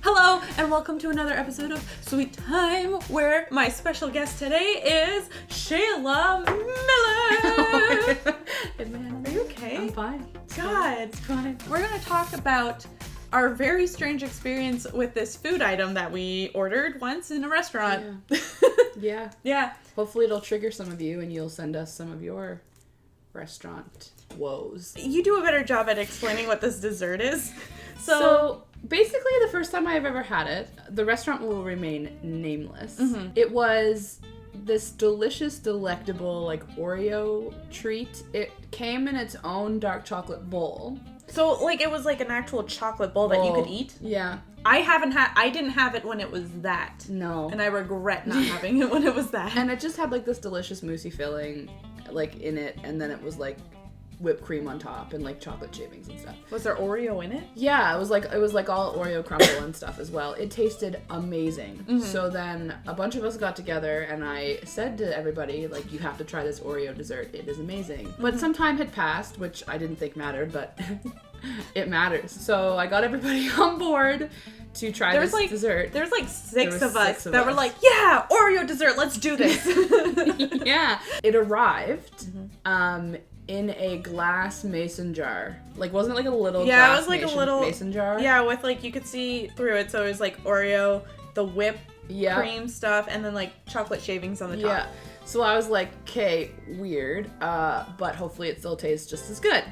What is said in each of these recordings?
Hello, and welcome to another episode of Sweet Time, where my special guest today is Shayla Miller. Hey, man. Are you okay? I'm fine. God. It's fine. We're going to talk about our very strange experience with this food item that we ordered once in a restaurant. Yeah. Yeah. Hopefully it'll trigger some of you and you'll send us some of your restaurant woes. You do a better job at explaining what this dessert is. So basically the first time I've ever had it, the restaurant will remain nameless. Mm-hmm. It was this delicious, delectable, like Oreo treat. It came in its own dark chocolate bowl. So, like, it was like an actual chocolate bowl that you could eat? Yeah. I didn't have it when it was that. No. And I regret not having it when it was that. And it just had like this delicious moussey filling like in it, and then it was like whipped cream on top and like chocolate shavings and stuff. Was there Oreo in it? Yeah, it was like all Oreo crumble and stuff as well. It tasted amazing. Mm-hmm. So then a bunch of us got together and I said to everybody, like, you have to try this Oreo dessert. It is amazing. Mm-hmm. But some time had passed, which I didn't think mattered, but it matters. So I got everybody on board to try this dessert. There's like six of us that were like, yeah, Oreo dessert, let's do this. Yeah. It arrived in a glass mason jar. Like, wasn't it like a little glass it was like a little mason jar? Yeah, with like, you could see through it. So it was like Oreo, the whipped cream stuff, and then like chocolate shavings on the top. Yeah. So I was like, okay, weird, but hopefully it still tastes just as good.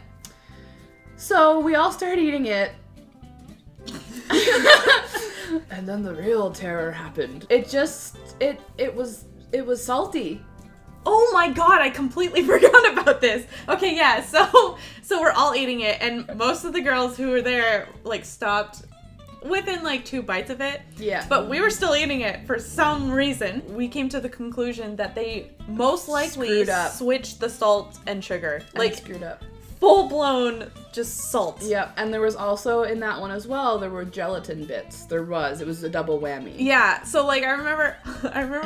So we all started eating it. And then the real terror happened. It was salty. Oh my god, I completely forgot about this. Okay, yeah, so we're all eating it, and most of the girls who were there, like, stopped within, like, 2 bites of it. Yeah. But we were still eating it for some reason. We came to the conclusion that they most likely switched the salt and sugar. Like, screwed up. Full-blown just salt. Yep, and there was also, in that one as well, there were gelatin bits. It was a double whammy. Yeah, so, like, I remember,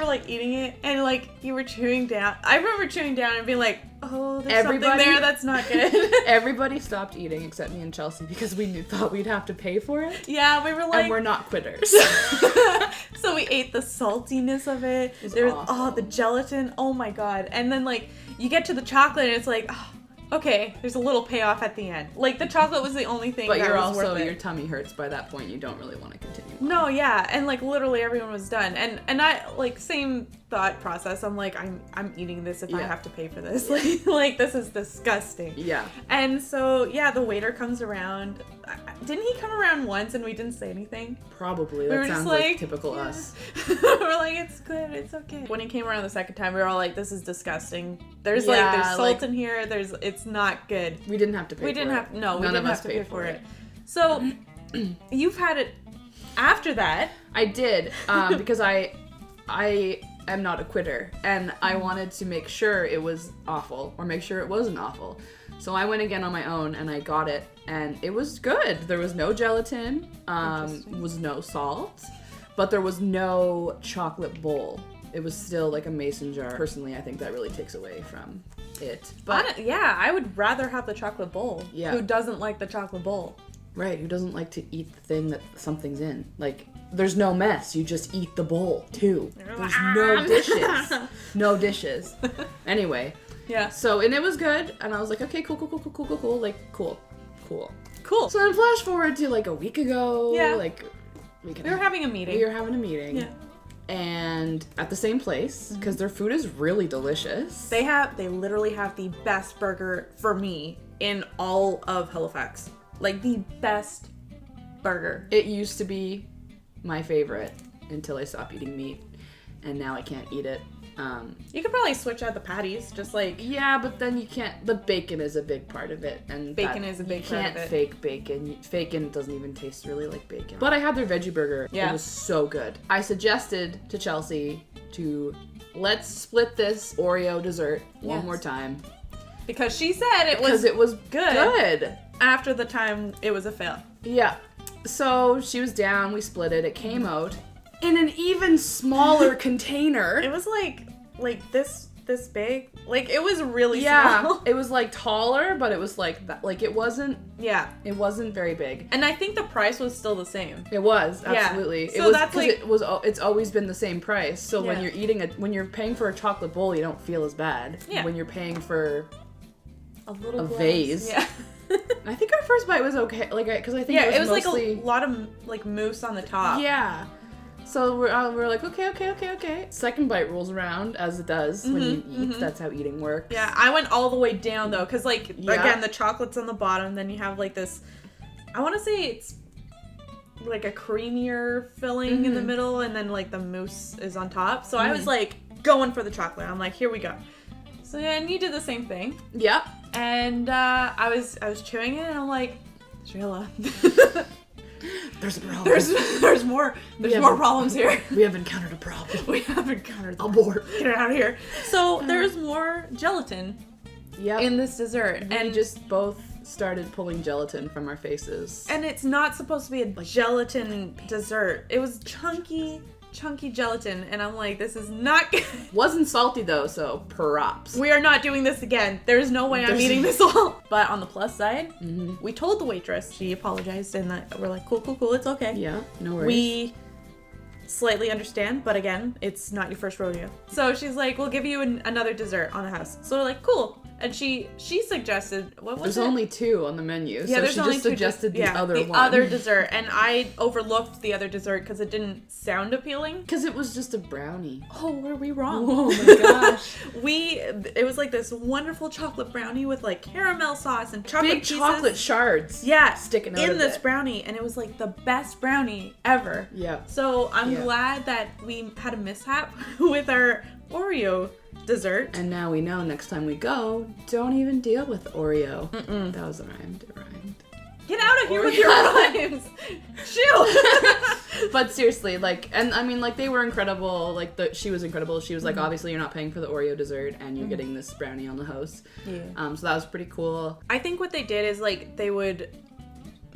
like, eating it, and, like, you were chewing down. I remember chewing down and being like, oh, there's something there that's not good. Everybody stopped eating except me and Chelsea because we thought we'd have to pay for it. Yeah, we were like... And we're not quitters. So we ate the saltiness of it. There's awful. The gelatin. Oh, my God. And then, like, you get to the chocolate, and it's like... Oh, okay, there's a little payoff at the end. Like, the chocolate was the only thing that was worth it. Your tummy hurts by that point. You don't really want to continue on. No, yeah, and, like, literally everyone was done. And I, like, same thought process. I'm like, I'm eating this if I have to pay for this. Like, this is disgusting. Yeah. And so, yeah, the waiter comes around. Didn't he come around once and we didn't say anything? Probably. That sounds like typical us. We're like, it's good, it's okay. When he came around the second time, we were all like, this is disgusting. There's salt in here. It's not good. We didn't have to pay for it. We didn't have to pay for it. So, you've had it after that. I did, because I am not a quitter, and I wanted to make sure it was awful, or make sure it wasn't awful. So I went again on my own, and I got it, and it was good. There was no gelatin, was no salt, but there was no chocolate bowl. It was still like a mason jar. Personally, I think that really takes away from it. But I would rather have the chocolate bowl. Yeah. Who doesn't like the chocolate bowl? Right, who doesn't like to eat the thing that something's in? Like, there's no mess. You just eat the bowl, too. There's no dishes. No dishes. Anyway. Yeah. So, and it was good, and I was like, okay, cool. Like, cool. Cool. So then flash forward to, like, a week ago. Yeah. Like, we were having a meeting. Yeah. And at the same place, because their food is really delicious. They literally have the best burger, for me, in all of Halifax. Like, the best burger. It used to be my favorite until I stopped eating meat, and now I can't eat it. You could probably switch out the patties, just like... Yeah, but then you can't... The bacon is a big part of it. And bacon is a big part of it. You can't fake bacon. Bacon doesn't even taste really like bacon. But I had their veggie burger. Yeah. It was so good. I suggested to Chelsea to let's split this Oreo dessert one more time. Because she said it was good. After the time it was a fail. Yeah. So she was down. We split it. It came out in an even smaller container. It was like this this big. Like, it was really Yeah, small. it was like taller, but it was like that. Like it wasn't very big. And I think the price was still the same. It was, Yeah. absolutely. So it was, that's like, it's always been the same price. So when Yeah. when you're paying for a chocolate bowl, you don't feel as bad. Yeah. When you're paying for a little a glass. vase. Yeah. I think our first bite was okay. Like, because I think it was mostly, like a lot of like mousse on the top. Yeah. So we're like, okay. Second bite rolls around, as it does when you eat. That's how eating works. Yeah, I went all the way down though, because like, Yeah. again, the chocolate's on the bottom, then you have like this, I want to say it's like a creamier filling in the middle, and then like the mousse is on top. So I was like going for the chocolate. I'm like, here we go. So yeah, and you did the same thing. Yep. And I was chewing it, and I'm like, Shayla, There's a problem. there's more problems here. We have encountered a problem. We have encountered them. Abort. Get it out of here. So there's more gelatin Yep. in this dessert, And just both started pulling gelatin from our faces. and it's not supposed to be a gelatin dessert. It was chunky gelatin, and I'm like, this is not good. Wasn't salty though, so props. We are not doing this again. There's no way I'm eating this all. But on the plus side, we told the waitress. She apologized, and we're like, cool, it's okay. Yeah, no worries. We slightly understand, but again, it's not your first rodeo. So she's like, we'll give you another dessert on the house. So we're like, cool. And she suggested, what was There's it? only 2 on the menu, Yeah, so there's she only just 2 suggested the other the one. other dessert, and I overlooked the other dessert because it didn't sound appealing. Because it was just a brownie. Oh, were we wrong? Oh my gosh. It was like this wonderful chocolate brownie with like caramel sauce and chocolate Big pieces. chocolate shards. Yeah, sticking out in of this it. brownie, and it was like the best brownie ever. Yeah. So I'm Yeah. glad that we had a mishap with our Oreo dessert. And now we know next time we go, don't even deal with Oreo. That was rhymed. It rhymed. Get out of here with your rhymes. Shoot. But seriously, like, and I mean, like, they were incredible. Like, she was incredible. She was like, obviously, you're not paying for the Oreo dessert, and you're getting this brownie on the house. Yeah. So that was pretty cool. I think what they did is like they would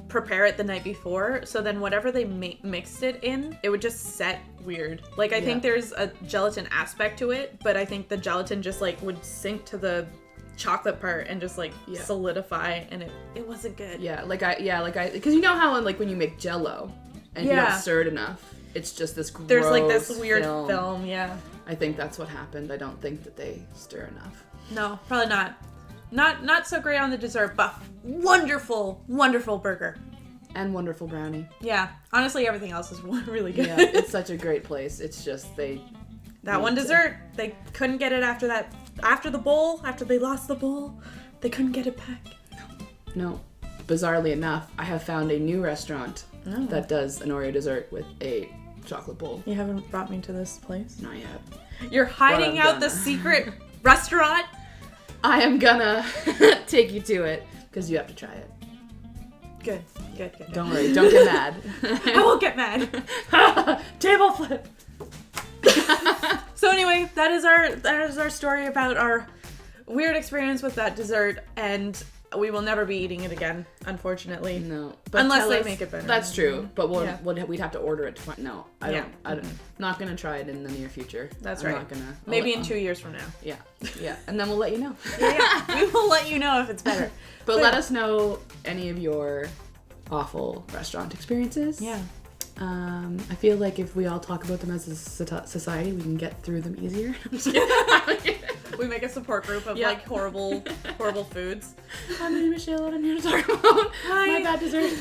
prepare it the night before, so then whatever they mixed it in, it would just set weird. Like, I think there's a gelatin aspect to it, but I think the gelatin just like would sink to the chocolate part and just like solidify, and it wasn't good. Because you know how like when you make Jello and you don't stir it enough, it's just this gross There's like this weird film. Yeah. I think that's what happened. I don't think that they stir enough. No, probably not. Not so great on the dessert, but wonderful burger. And wonderful brownie. Yeah, honestly, everything else is really good. Yeah, it's such a great place. It's just that one dessert, they couldn't get it after the bowl, after they lost the bowl, they couldn't get it back. No. Bizarrely enough, I have found a new restaurant that does an Oreo dessert with a chocolate bowl. You haven't brought me to this place? Not yet. You're hiding out the secret restaurant? I am gonna take you to it, because you have to try it. Good. Don't worry, don't get mad. I won't get mad. Table flip! So anyway, that is our story about our weird experience with that dessert, and we will never be eating it again, unfortunately. No. Unless they make it better. That's true, but we'd have to order it to find. No, I Yeah. don't. Not gonna try it in the near future. That's I'm right. Not gonna. Maybe in 2 years from now. Yeah, and then we'll let you know. Yeah, we will let you know if it's better. But let us know any of your awful restaurant experiences. Yeah. I feel like if we all talk about them as a society, we can get through them easier. We make a support group of like horrible foods. Hi, my name is Shayla, and I'm here to talk about my bad dessert.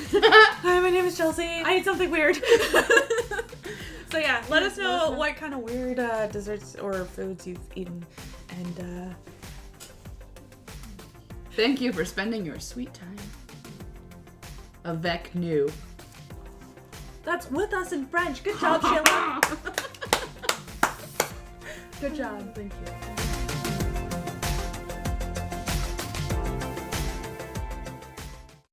Hi, my name is Chelsea. I ate something weird. So yeah, let us know what kind of weird desserts or foods you've eaten, and thank you for spending your sweet time. Avec nous. that's with us in French. Good job, Shayla. Good job. Thank you.